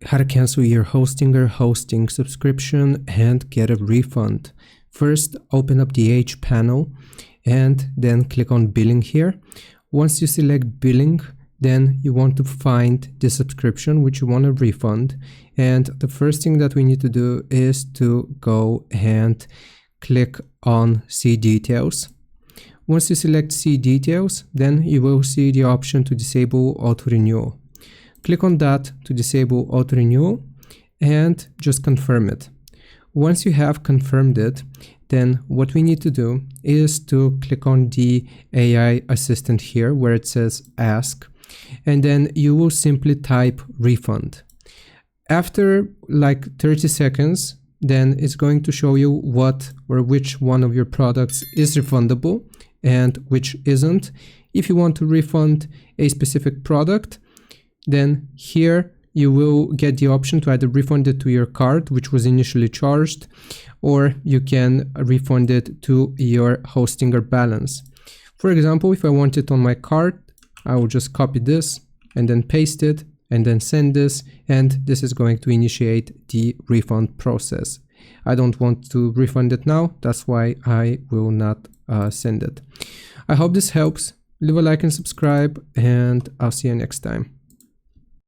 how to cancel your Hostinger hosting subscription and get a refund. First, open up the H panel and then click on billing here. Once you select billing, then you want to find the subscription which you want to refund. And the first thing that we need to do is to go and click on see details. Once you select see details, then you will see the option to disable auto renewal. Click on that to disable auto renewal and just confirm it. Once you have confirmed it, then what we need to do is to click on the AI assistant here where it says ask, and then you will simply type refund. After like 30 seconds, then it's going to show you what or which one of your products is refundable and which isn't. If you want to refund a specific product, then here you will get the option to either refund it to your card, which was initially charged, or you can refund it to your Hostinger balance. For example, if I want it on my card, I will just copy this and then paste it and then send this, and this is going to initiate the refund process. I don't want to refund it now, that's why I will not send it. I hope this helps. Leave a like and subscribe, and I'll see you next time.